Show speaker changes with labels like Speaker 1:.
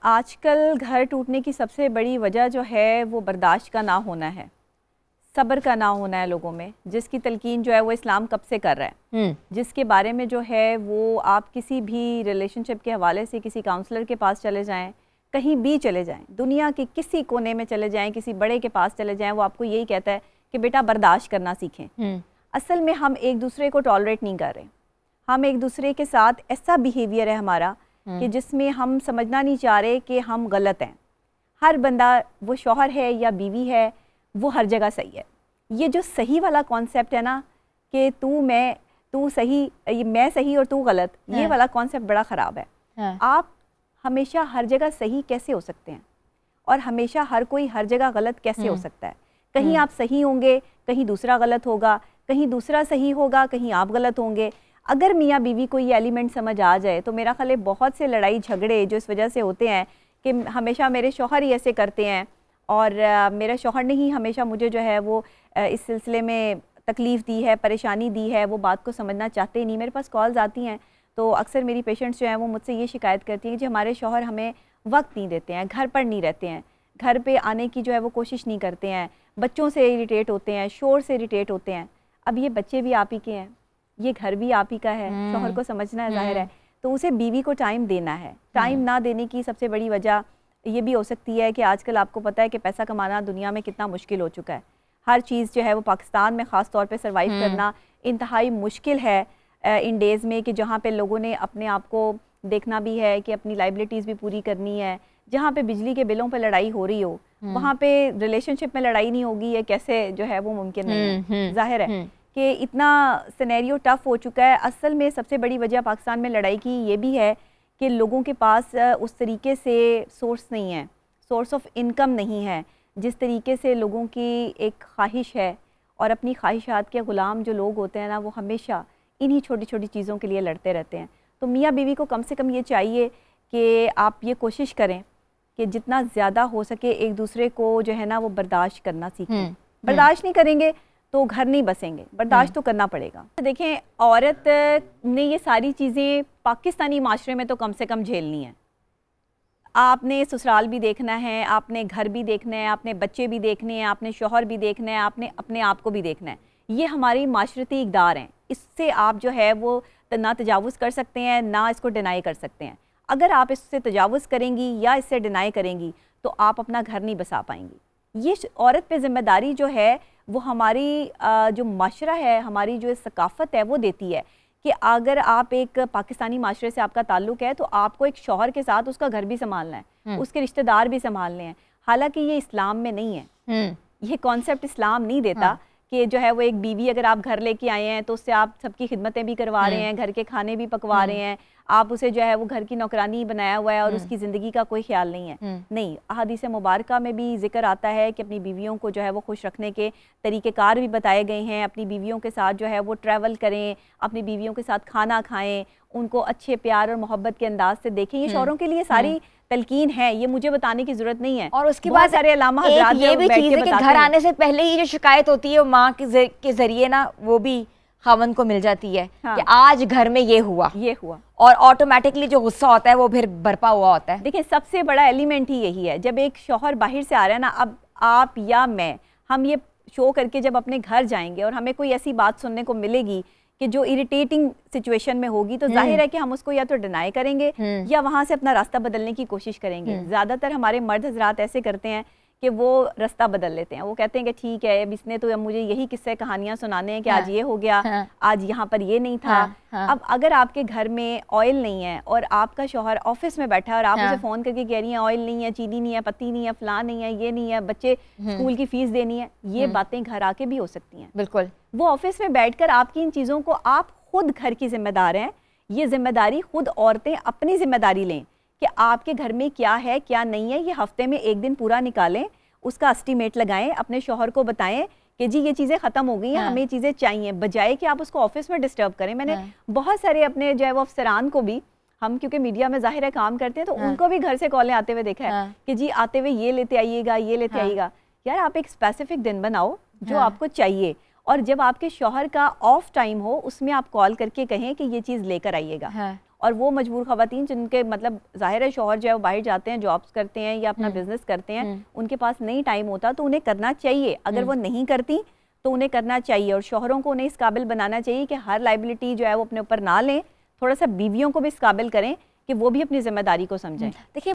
Speaker 1: आजकल घर टूटने की सबसे बड़ी वजह जो है वो बर्दाश्त का ना होना है, सब्र का ना होना है लोगों में, जिसकी तलकीन जो है वो इस्लाम कब से कर रहा है, जिसके बारे में जो है वो आप किसी भी रिलेशनशिप के हवाले से किसी काउंसलर के पास चले जाएं, कहीं भी चले जाएं, दुनिया के किसी कोने में चले जाएं, किसी बड़े के पास चले जाएं, वो आपको यही कहता है कि बेटा बर्दाश्त करना सीखें। असल में हम एक दूसरे को टॉलरेट नहीं कर रहे, हम एक दूसरे के साथ ऐसा बिहेवियर है हमारा कि जिसमें हम समझना नहीं चाह रहे कि हम गलत हैं। हर बंदा, वो शौहर है या बीवी है, वो हर जगह सही है। ये जो सही वाला कॉन्सेप्ट है ना कि तू सही, मैं सही और तू गलत, ये वाला कॉन्सेप्ट बड़ा ख़राब है। आप हमेशा हर जगह सही कैसे हो सकते हैं और हमेशा हर कोई हर जगह गलत कैसे हो सकता है? कहीं आप सही होंगे, कहीं दूसरा गलत होगा, कहीं दूसरा सही होगा, कहीं आप गलत होंगे। अगर मियाँ बीवी को ये एलिमेंट समझ आ जाए तो मेरा ख्याल है बहुत से लड़ाई झगड़े जो इस वजह से होते हैं कि हमेशा मेरे शौहर ही ऐसे करते हैं और मेरा शौहर ने ही हमेशा मुझे जो है वो इस सिलसिले में तकलीफ़ दी है, परेशानी दी है, वो बात को समझना चाहते ही नहीं। मेरे पास कॉल्स आती हैं तो अक्सर मेरी पेशेंट्स जो हैं वो मुझसे ये शिकायत करती हैं कि हमारे शौहर हमें वक्त नहीं देते हैं, घर पर नहीं रहते हैं, घर पे आने की जो है वो कोशिश नहीं करते हैं, बच्चों से इरिटेट होते हैं, शोर से इरिटेट होते हैं। अब ये बच्चे भी आप ही के हैं, ये घर भी आप ही का है, शौहर को समझना है, जाहिर है, तो उसे बीवी को टाइम देना है। टाइम ना देने की सबसे बड़ी वजह ये भी हो सकती है कि आजकल आपको पता है कि पैसा कमाना दुनिया में कितना मुश्किल हो चुका है। हर चीज़ जो है वो पाकिस्तान में ख़ास तौर पे सर्वाइव करना इंतहाई मुश्किल है इन डेज़ में, कि जहाँ पे लोगों ने अपने आप को देखना भी है कि अपनी लाइबिलिटीज़ भी पूरी करनी है। जहाँ पे बिजली के बिलों पर लड़ाई हो रही हो, वहाँ पे रिलेशनशिप में लड़ाई नहीं होगी, ये कैसे जो है वो मुमकिन नहीं है। जाहिर है कि इतना सिनेरियो टफ हो चुका है। असल में सबसे बड़ी वजह पाकिस्तान में लड़ाई की ये भी है कि लोगों के पास उस तरीके से सोर्स नहीं है, सोर्स ऑफ इनकम नहीं है जिस तरीके से लोगों की एक ख्वाहिश है। और अपनी ख्वाहिशात के ग़ुलाम जो लोग होते हैं ना, वो हमेशा इन्हीं छोटी छोटी चीज़ों के लिए लड़ते रहते हैं। तो मियाँ बीवी को कम से कम ये चाहिए कि आप ये कोशिश करें कि जितना ज़्यादा हो सके एक दूसरे को जो है ना वो बर्दाश्त करना सीखें। बर्दाश्त नहीं करेंगे तो घर नहीं बसेंगे, बर्दाश्त तो करना पड़ेगा। देखें, औरत ने ये सारी चीज़ें पाकिस्तानी माशरे में तो कम से कम झेलनी है। आपने ससुराल भी देखना है, आपने घर भी देखना है, आपने बच्चे भी देखने हैं, आपने शौहर भी देखना है, आपने अपने आप को भी देखना है। ये हमारी माशरती इक़दार हैं, इससे आप जो है वो ना तजावुज़ कर सकते हैं, ना इसको डिनाई कर सकते हैं। अगर आप इससे तजावुज़ करेंगी या इससे डिनाई करेंगी तो आप अपना घर नहीं बसा पाएंगी। ये औरत पे ज़िम्मेदारी जो है वो हमारी जो माशरा है, हमारी जो सकाफ़त है वो देती है कि अगर आप एक पाकिस्तानी माशरे से आपका ताल्लुक़ है तो आपको एक शौहर के साथ उसका घर भी संभालना है, उसके रिश्तेदार भी संभालने हैं। हालांकि ये इस्लाम में नहीं है, ये कॉन्सेप्ट इस्लाम नहीं देता कि जो है वो एक बीवी अगर आप घर लेके आए हैं तो उससे आप सबकी खिदमतें भी करवा रहे हैं, घर के खाने भी पकवा रहे हैं, आप उसे जो है वो घर की नौकरानी बनाया हुआ है और उसकी ज़िंदगी का कोई ख्याल नहीं है। नहीं, अहादीस मुबारका में भी जिक्र आता है कि अपनी बीवियों को जो है वो खुश रखने के तरीक़ेकार भी बताए गए हैं। अपनी बीवियों के साथ जो है वो ट्रैवल करें, अपनी बीवियों के साथ खाना खाएं, उनको अच्छे प्यार और मोहब्बत के अंदाज से देखें। ये शौहरों के लिए सारी तलकीन है, ये मुझे बताने की जरूरत नहीं है।
Speaker 2: और उसके बाद सारे अलामा हज़रात ये भी चीज़ है कि घर आने से पहले ही जो शिकायत होती है वो माँ के जरिए ना वो भी खावन को मिल जाती है कि आज घर में ये हुआ, और ऑटोमेटिकली जो गुस्सा होता है वो फिर बरपा हुआ होता है।
Speaker 1: देखिए, सबसे बड़ा एलिमेंट ही यही है। जब एक शौहर बाहर से आ रहा है ना, अब आप या मैं, हम ये शो करके जब अपने घर जाएंगे और हमें कोई ऐसी बात सुनने को मिलेगी कि जो इरिटेटिंग सिचुएशन में होगी, तो जाहिर है कि हम उसको या तो डिनाई करेंगे या वहां से अपना रास्ता बदलने की कोशिश करेंगे। ज्यादातर हमारे मर्द हजरात ऐसे करते हैं कि वो रास्ता बदल लेते हैं। वो कहते हैं कि ठीक है, अब इसने तो मुझे यही किस्से कहानियां सुनाने हैं कि आज ये हो गया, आज यहाँ पर ये नहीं था। अब अगर आपके घर में ऑयल नहीं है और आपका शौहर ऑफिस में बैठा है और आप उसे फोन करके कह रही हैं ऑयल नहीं है, चीनी नहीं है, पत्ती नहीं है, फलां नहीं है, ये नहीं है, बच्चे स्कूल की फीस देनी है, ये बातें घर आके भी हो सकती हैं।
Speaker 2: बिल्कुल,
Speaker 1: वो ऑफिस में बैठकर आपकी इन चीज़ों को, आप खुद घर की जिम्मेदार हैं, ये जिम्मेदारी खुद औरतें अपनी जिम्मेदारी लें कि आपके घर में क्या है क्या नहीं है। ये हफ्ते में एक दिन पूरा निकालें, उसका एस्टीमेट लगाएं, अपने शौहर को बताएं कि जी ये चीज़ें ख़त्म हो गई हैं, हमें चीज़ें चाहिए, बजाय कि आप उसको ऑफिस में डिस्टर्ब करें। मैंने बहुत सारे अपने जो है वो अफसरान को भी, हम क्योंकि मीडिया में जाहिर है काम करते हैं, तो उनको भी घर से कॉलें आते हुए देखा है कि जी आते हुए ये लेते आइएगा, ये लेते आइएगा। यार, आप एक स्पेसिफिक दिन बनाओ जो आपको चाहिए, और जब आपके शौहर का ऑफ टाइम हो उसमें आप कॉल करके कहें कि ये चीज़ लेकर आइएगा। और वो मजबूर खवातीन जिनके मतलब ज़ाहिर है शौहर जो है वो बाहर जाते हैं, जॉब्स करते हैं या अपना बिजनेस करते हैं, उनके पास नहीं टाइम होता, तो उन्हें करना चाहिए। अगर वो नहीं करती तो उन्हें करना चाहिए, और शौहरों को उन्हें इस काबिल बनाना चाहिए कि हर लाइबिलिटी जो है वो अपने ऊपर ना लें। थोड़ा सा बीवियों को भी इस काबिल करें कि वो भी अपनी जिम्मेदारी को समझें। देखिए